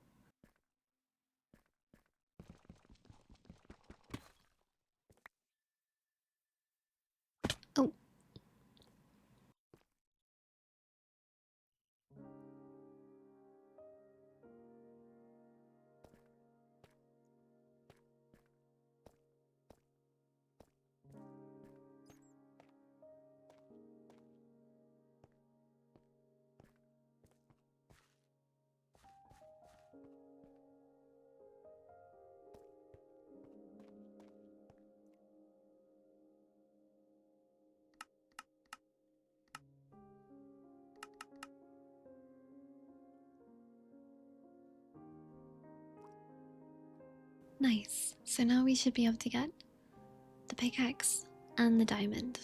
Oh. Nice. So now we should be able to get the pickaxe and the diamond.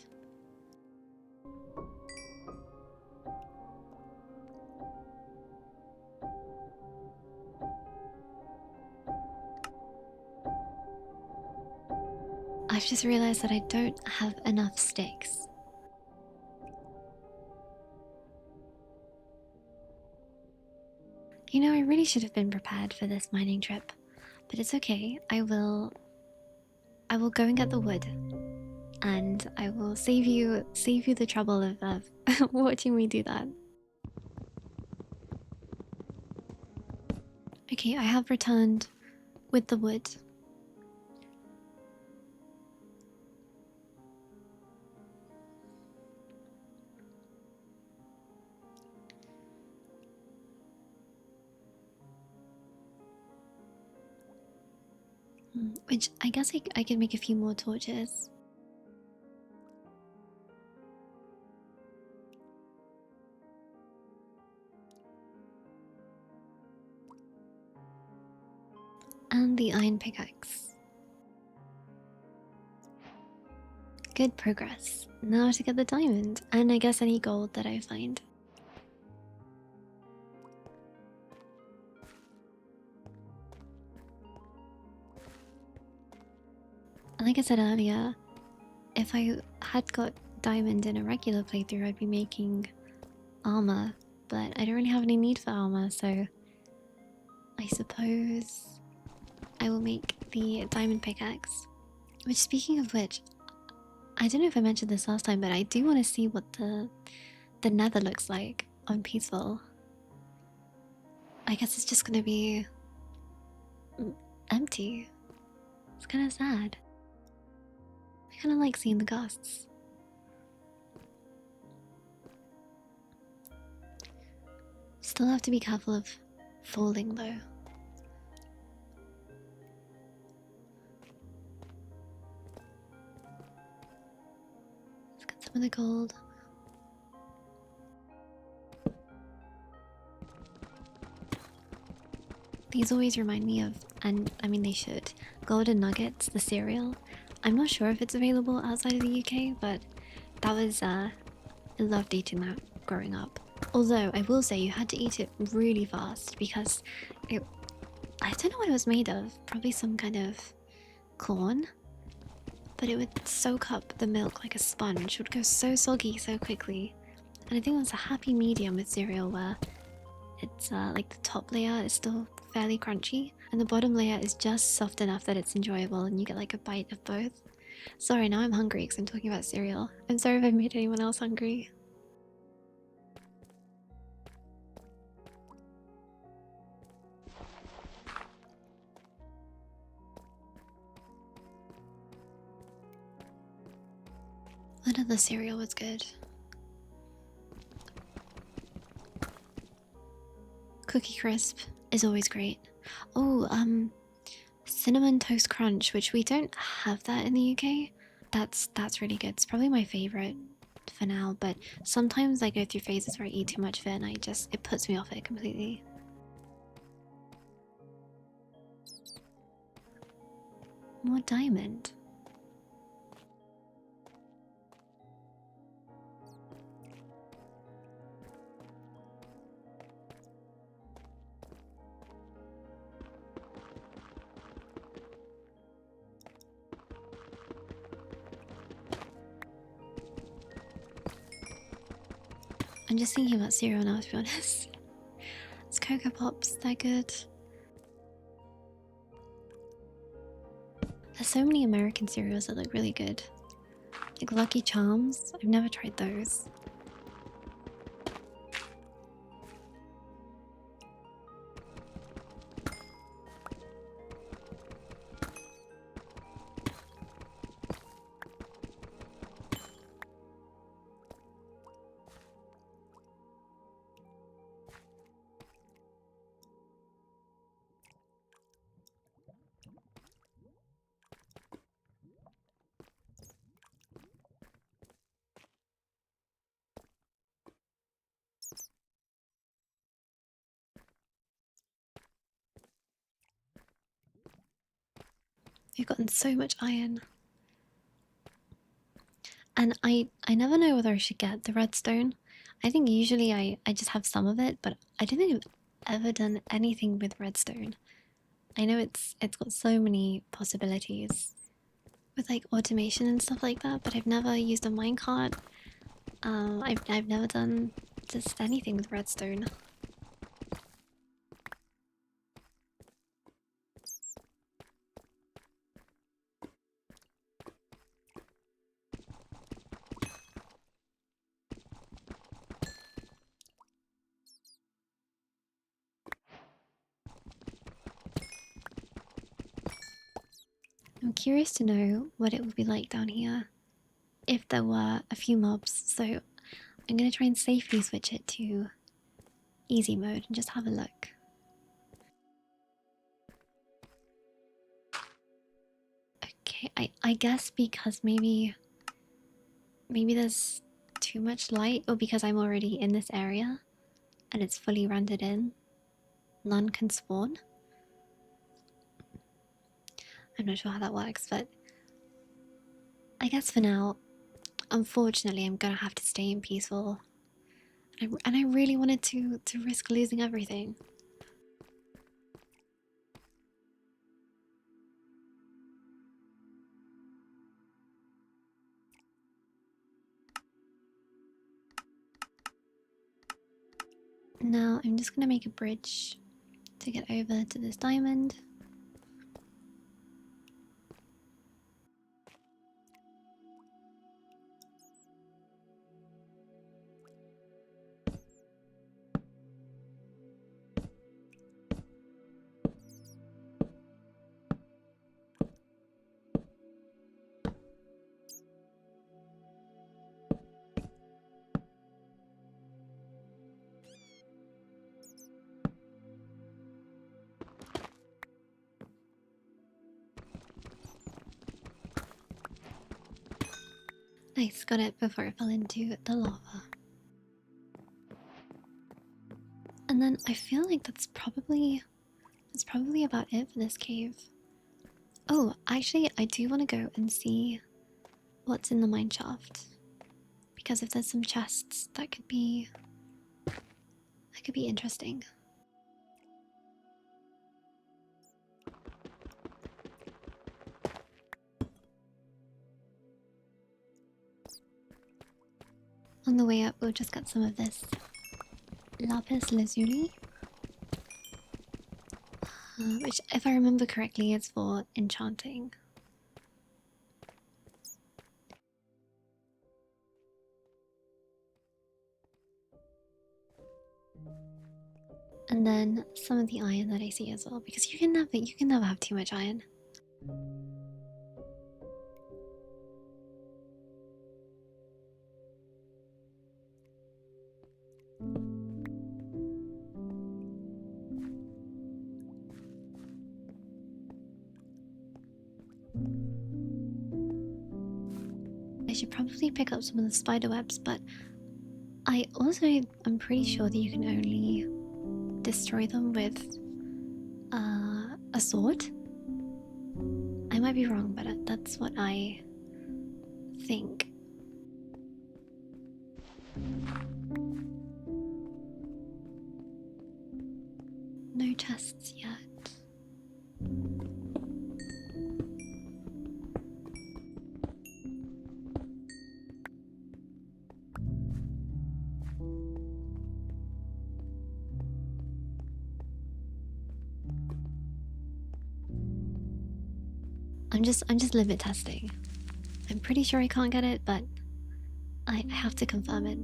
I've just realized that I don't have enough sticks. You know, I really should have been prepared for this mining trip, but it's okay. I will go and get the wood, and I will save you the trouble of watching me do that. Okay, I have returned with the wood. Which I guess I could make a few more torches. And the iron pickaxe. Good progress. Now to get the diamond, and I guess any gold that I find. Like I said earlier, if I had got diamond in a regular playthrough, I'd be making armor, but I don't really have any need for armor, so I suppose I will make the diamond pickaxe. Which, speaking of which, I don't know if I mentioned this last time, but I do want to see what the nether looks like on peaceful. I guess it's just gonna be empty. It's kind of sad. I kind of like seeing the ghosts. Still have to be careful of falling though. Let's get some of the gold. These always remind me of, and I mean they should, Golden Nuggets, the cereal. I'm not sure if it's available outside of the UK, but that was, I loved eating that growing up. Although, I will say you had to eat it really fast because it, I don't know what it was made of, probably some kind of corn, but it would soak up the milk like a sponge. It would go so soggy so quickly. And I think it was a happy medium with cereal where it's like the top layer is still fairly crunchy and the bottom layer is just soft enough that it's enjoyable and you get like a bite of both. Sorry, now I'm hungry because I'm talking about cereal. I'm sorry if I made anyone else hungry. What other cereal was good? Cookie Crisp is always great. Oh, Cinnamon Toast Crunch, which we don't have that in the UK. That's really good. It's probably my favorite for now, but sometimes I go through phases where I eat too much of it and it puts me off it completely. More diamond. I'm just thinking about cereal now, to be honest. It's Cocoa Pops, they're good. There's so many American cereals that look really good. Like Lucky Charms, I've never tried those. We've gotten so much iron. And I never know whether I should get the redstone. I think usually I just have some of it, but I don't think I've ever done anything with redstone. I know it's got so many possibilities with like automation and stuff like that, but I've never used a minecart. I've never done just anything with redstone. I'm curious to know what it would be like down here if there were a few mobs, so I'm gonna try and safely switch it to easy mode and just have a look. Okay, I guess because maybe there's too much light, or because I'm already in this area and it's fully rendered in, none can spawn. I'm not sure how that works, but I guess for now, unfortunately, I'm gonna have to stay in peaceful. And I really wanted to risk losing everything. Now I'm just gonna make a bridge to get over to this diamond. Nice, got it before it fell into the lava. And then I feel like that's probably about it for this cave. Oh, actually, I do want to go and see what's in the mine shaft, because if there's some chests, that could be interesting. On the way up, we'll just get some of this lapis lazuli, which, if I remember correctly, is for enchanting. And then some of the iron that I see as well, because you can never have too much iron. I should probably pick up some of the spider webs, but I also am pretty sure that you can only destroy them with a sword. I might be wrong, but that's what I think. No chests yet. I'm just limit testing. I'm pretty sure I can't get it, but I have to confirm it.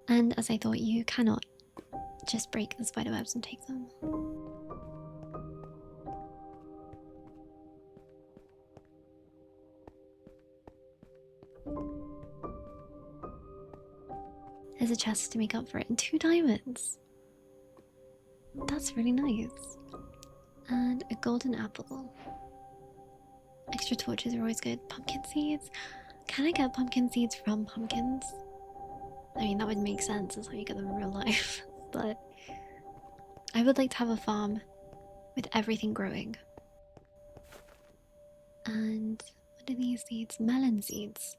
And as I thought, you cannot just break the spider webs and take them. There's a chest to make up for it, and 2 diamonds. That's really nice. And a golden apple. Extra torches are always good. Pumpkin seeds? Can I get pumpkin seeds from pumpkins? I mean, that would make sense, that's how you get them in real life. But I would like to have a farm with everything growing. And what are these seeds? Melon seeds.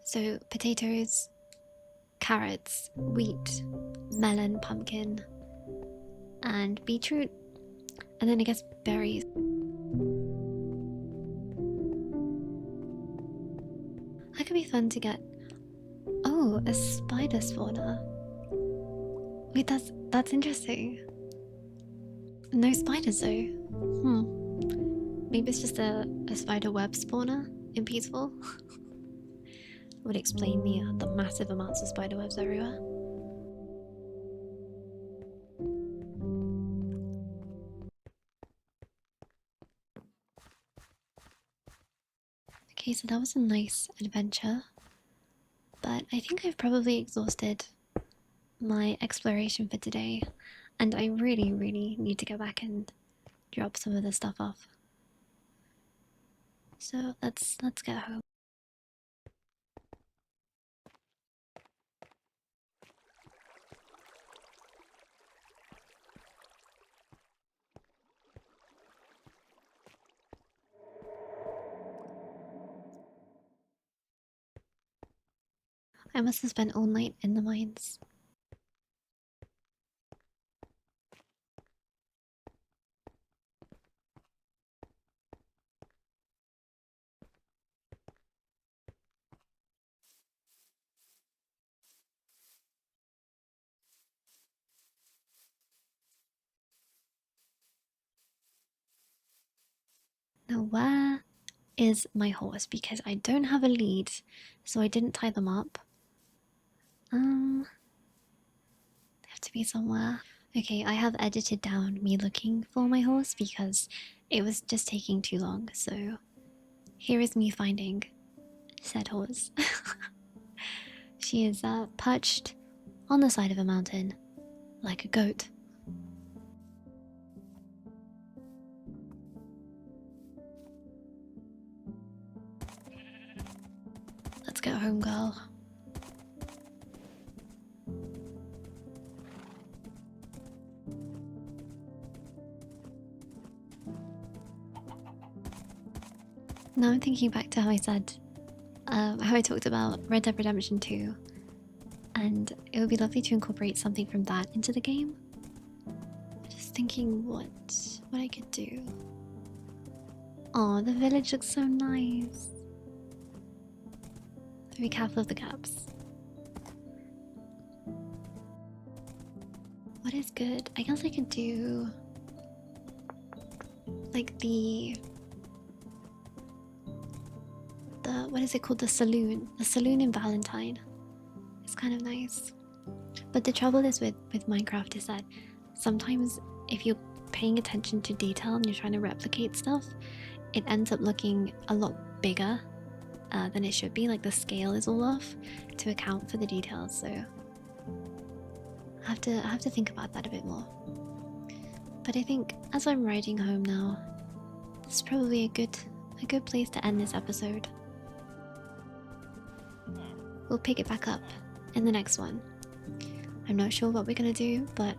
So potatoes, carrots, wheat, melon, pumpkin, and beetroot. And then I guess berries. That could be fun to get. Oh, a spider spawner. Wait, that's interesting. No spiders though. Maybe it's just a spider web spawner in Peaceful. Would explain the massive amounts of spider webs everywhere. Okay, so that was a nice adventure, but I think I've probably exhausted my exploration for today, and I really need to go back and drop some of this stuff off. So let's get home. I must have spent all night in the mines. Now where is my horse? Because I don't have a lead, so I didn't tie them up. They have to be somewhere. Okay, I have edited down me looking for my horse because it was just taking too long, so here is me finding said horse. She is perched on the side of a mountain like a goat. Let's go home, girl. Now I'm thinking back to how I said, how I talked about Red Dead Redemption 2, and it would be lovely to incorporate something from that into the game. Just thinking what I could do. Oh, the village looks so nice. Be careful of the gaps. What is good? I guess I could do like the what is it called? The saloon. The saloon in Valentine. It's kind of nice. But the trouble is with Minecraft is that sometimes if you're paying attention to detail and you're trying to replicate stuff, it ends up looking a lot bigger than it should be. Like the scale is all off to account for the details. So I have to think about that a bit more. But I think as I'm riding home now, this is probably a good place to end this episode. We'll pick it back up in the next one. I'm not sure what we're gonna do, but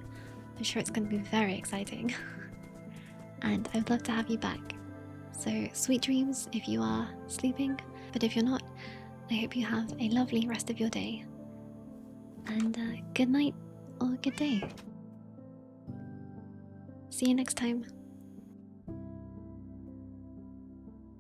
I'm sure it's gonna be very exciting. And I'd love to have you back. So sweet dreams if you are sleeping, but if you're not, I hope you have a lovely rest of your day. And good night or good day. See you next time.